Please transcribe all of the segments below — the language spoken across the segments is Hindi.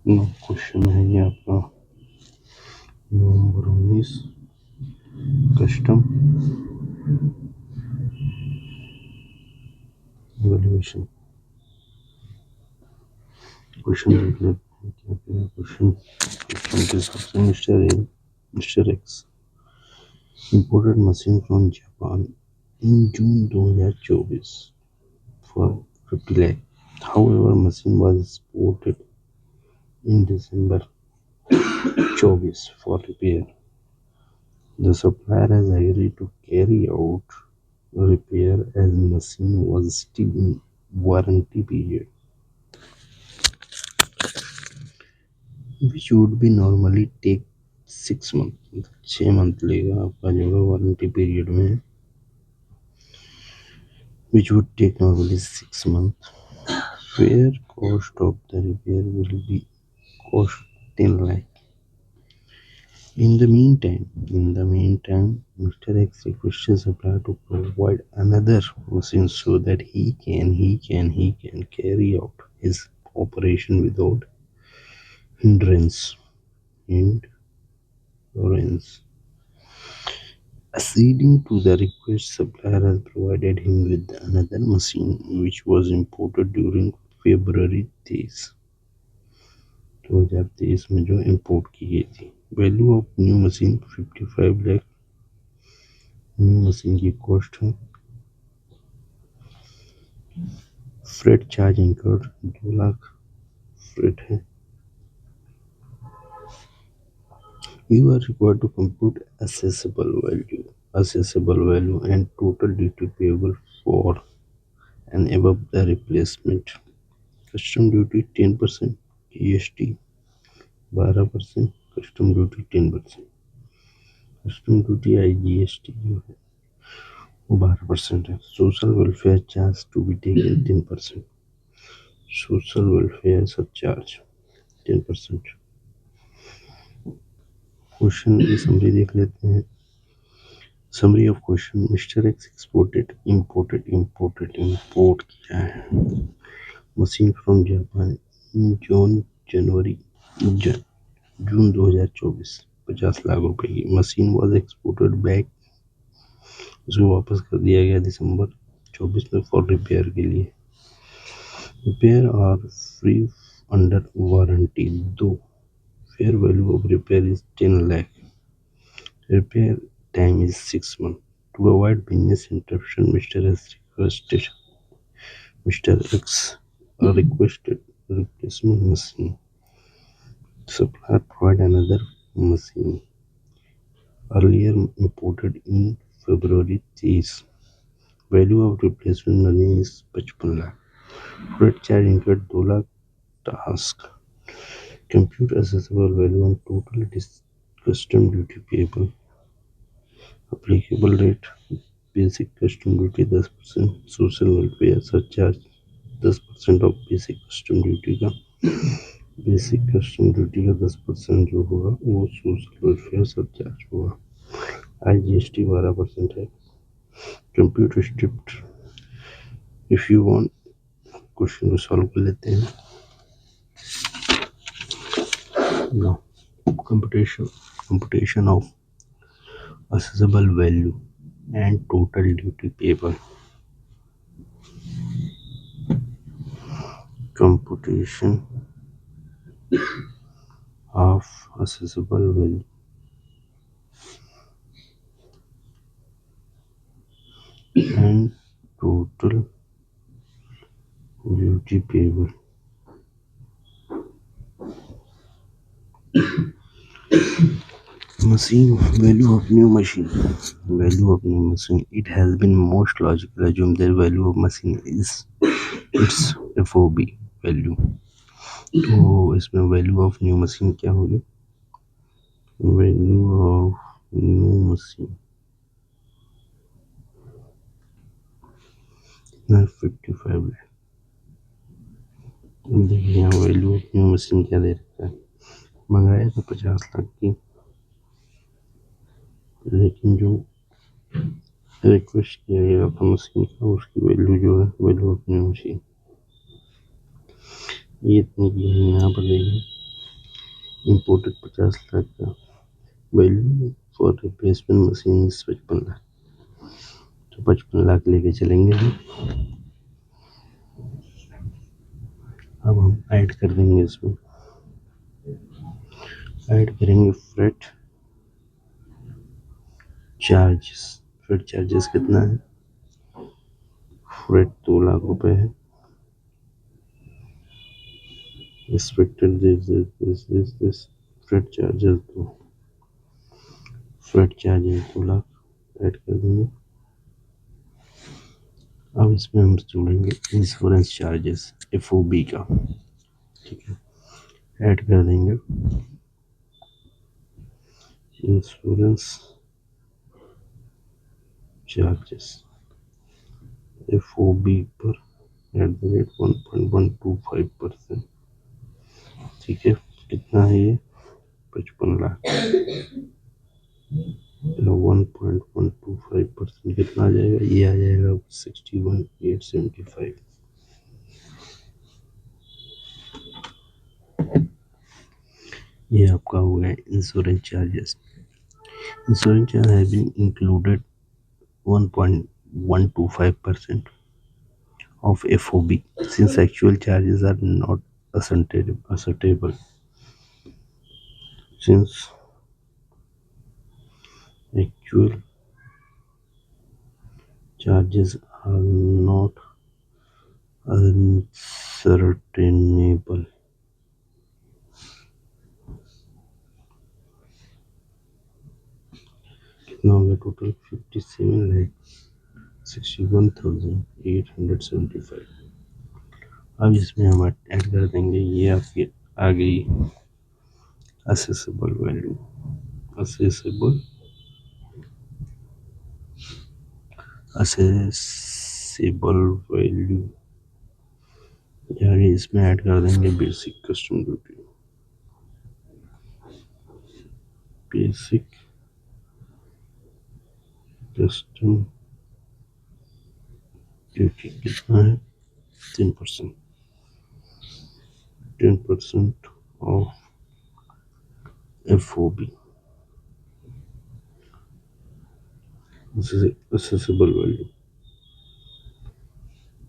क्वेश्चन है ये आपका नवंबर 19 कस्टम वैल्यूएशन। क्वेश्चन देख लेते हैं क्या क्या है। क्वेश्चन के हिसाब से mister x imported machine from Japan in June 2024 for 50 lakh. However, machine was exported in December 24 for repair. The supplier has agreed to carry out repair as machine was still in warranty period, which would be normally take 6 months. 6 month लेगा आपका जो है वारंटी पीरियड में, which would take normally 6 months. Fair cost of the repair will be cost 10 lakh. In the meantime, Mr. X requested supplier to provide another machine so that he can carry out his operation without hindrance. Hindrance. Acceding to the request, supplier has provided him with another machine which was imported during February 2023 में जो import की गई थी। Value of new machine 55 lakh. New machine की कॉस्ट है। Freight charge incurred 2 lakh freight है। You are required to compute assessable value and total duty payable for and above the replacement. Custom duty 10%, GST 12%, custom duty 10%, custom duty IGST जो है वो 12% है। Social welfare charge to be taken 10%, social welfare surcharge 10%। Question की समरी देख लेते हैं। Summary of question, mister X import किया है machine from Japan June 2024 50 lakh रुपए की। मशीन वॉज एक्सपोर्टेड बैक, उसको वापस कर दिया गया दिसंबर 24 में फॉर रिपेयर के लिए। Repair are free under warranty. 2, fair value of repair is 10 lakh. Repair time is 6 months. To avoid business interruption, Mr. X requested replacement machine. Supplier provide another machine earlier imported in February 30. Value of replacement money is 55 lakh. Freight charge incurred 2 lakh. Task: compute assessable value on total custom duty payable. Applicable rate: basic custom duty 10%, social welfare surcharge 10% of basic custom duty का। बेसिक कस्टम ड्यूटी का 10% जो होगा वो सोशल वेलफेयर सरचार्ज होगा। IGST 12% है। Computer script, if you want question को सॉल्व कर लेते हैं। No computation of assessable value and total duty payable. Computation of assessable value and total duty payable. Machine value of new machine. Value of new machine. It has been most logical assume that value of machine is its FOB value. तो इसमें वैल्यू ऑफ न्यू मशीन क्या होगी? वैल्यू ऑफ न्यू मशीन 55 है। देखिए यहाँ वैल्यू ऑफ न्यू मशीन क्या दे रखा है। मंगाया था 50 लाख की, लेकिन जो रिक्वेस्ट किया गया था मशीन का उसकी वैल्यू जो है वैल्यू ऑफ न्यू मशीन ये इतनी की है। यहाँ पर देखिए इम्पोर्टेड 50 लाख का, value for replacement machine 55 lakh, तो 55 लाख लेके चलेंगे हम। अब हम ऐड कर देंगे, इसमें ऐड करेंगे फ्रेट चार्जेस। फ्रेट चार्जेस कितना है? फ्रेट 2 लाख रुपए है। Expected this freight charges freight charges 2 lakh add कर देंगे। अब इसमें हम जोड़ेंगे इंश्योरेंस चार्जेस FOB का, ठीक है, ऐड कर देंगे इंश्योरेंस चार्जेस FOB पर @1.125%, ठीक है। कितना है ये? 55 लाख। 1.125% कितना आ जाएगा? ये आ जाएगा 61,875। ये आपका हो गया insurance charges. Insurance charge have been included 1.125% of FOB since actual charges are not ascertainable. Since actual charges are not ascertainable. कितना हो गया टोटल? 57,61,875। अब इसमें हम ऐड कर देंगे, ये आपकी आ गई accessible value. Accessible accessible value यानी इसमें ऐड कर देंगे basic custom duty. Basic custom duty कितना है? 10%। 10% ऑफ FOB असेसेबल वैल्यू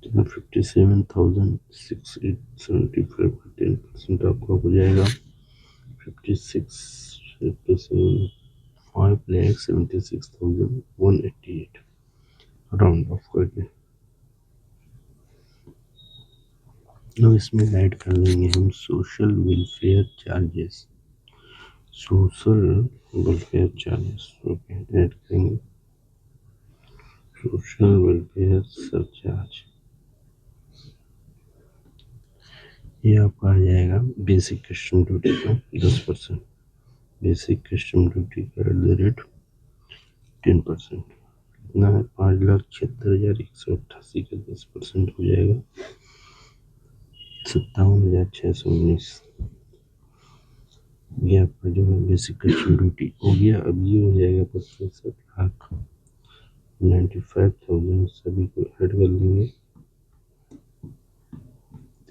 कितना? 57,675 का 10% आपका हो जाएगा 5,76,188 राउंड ऑफ करके। अब इसमें ऐड कर देंगे हम social welfare charges. Social welfare charges okay add करेंगे। सोशल वेलफेयर सरचार्ज ये आपका आ जाएगा बेसिक कस्टम ड्यूटी का 10%। बेसिक कस्टम ड्यूटी का @10%। कितना है? 5,76,188 का 10% हो जाएगा 57,619। ये आपका जो है बेसिक कस्टम ड्यूटी हो गया। अब ये हो जाएगा 65,95,000। सभी को ऐड कर लेंगे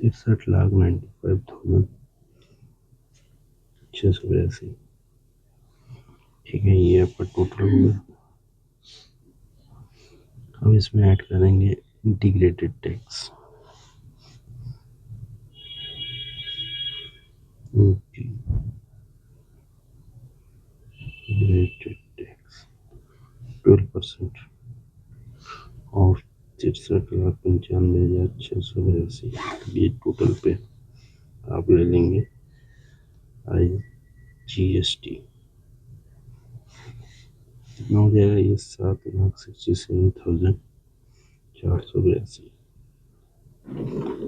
63,95,682। ठीक है, ये आपका टोटल हो गया। अब इसमें ऐड करेंगे integrated tax. Integrated tax 12% of 63,95,682। ये टोटल पे आप ले लेंगे GST। कितना हो जाएगा? ये 7,67,482।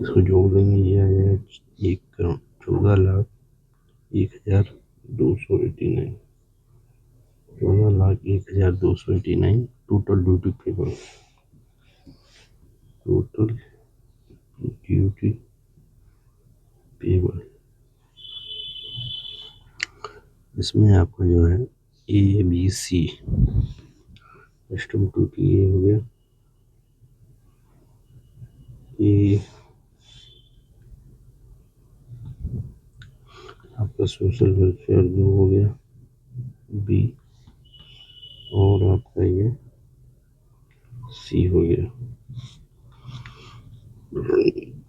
इसको जोड़ देंगे, ये आ जाएगा 1,14,01,289। 14,01,289 total duty payable. Total duty payable इसमें आपका जो है ABC कस्टम ड्यूटी ये हो गया। ये आपका आपका सोशल वेलफेयर जो हो गया बी, और आपका ये सी हो गया।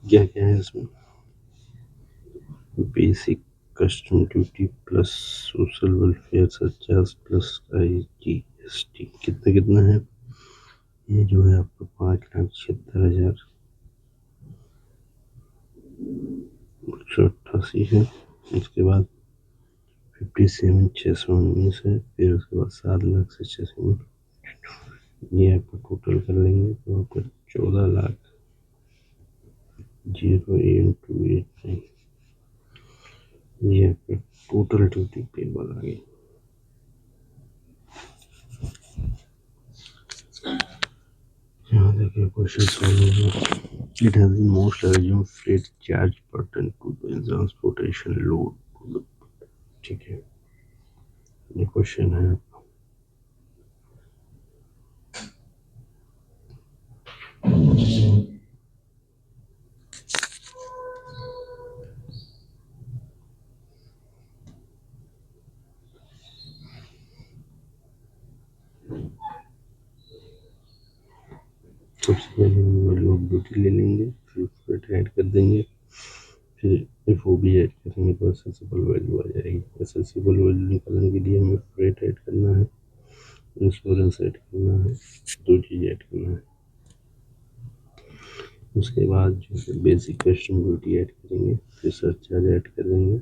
क्या क्या है इसमें? Basic custom duty plus social welfare surcharge plus IGST कितना कितना है? ये जो है आपका 5,76,188 है। उसके बाद 57,619 है। फिर उसके बाद 7 लाख से 6 ये आपका टोटल कर लेंगे तो आपका 14,08,289 ये आपका टोटल ड्यूटी पेबल आ गई। यहाँ देखिए क्वेश्चन सॉल्व होगा। It has been most urgent freight charge pattern to the transportation load। ठीक है, ये क्वेश्चन है। सबसे पहले वैल्यू ऑफ ड्यूटी ले लेंगे, फिर फ्रेट ऐड कर देंगे, फिर FOB ऐड करेंगे तो एसेसिबल वैल्यू आ जाएगी। एसेसिबल वैल्यू निकालने के लिए हमें फ्रेट ऐड करना है, इंश्योरेंस ऐड करना है, दो चीज़ ऐड करना है। उसके बाद जो है बेसिक कस्टम ड्यूटी ऐड करेंगे, फिर सरचार्ज ऐड कर देंगे।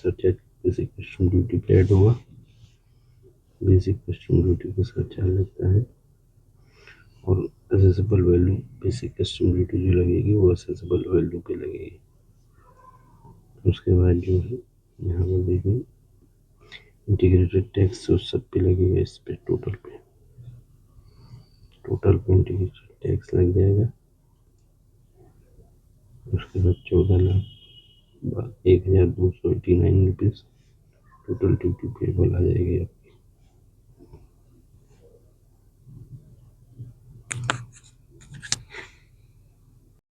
सरचार्ज बेसिक कस्टम ड्यूटी पे ऐड होगा। बेसिक कस्टम ड्यूटी पे सरचार्ज लगता है और accessible value basic custom duty जो लगेगी वो एसेसिबल वैल्यू पे लगेगी। उसके बाद जो है यहाँ पर देखिए इंटीग्रेटेड टैक्स उस सब पे लगेगा, इस पे टोटल पे इंटीग्रेटेड टैक्स लग जाएगा। उसके बाद 14,01,289 रुपीज़ टोटल ड्यूटी पेबल आ जाएगी।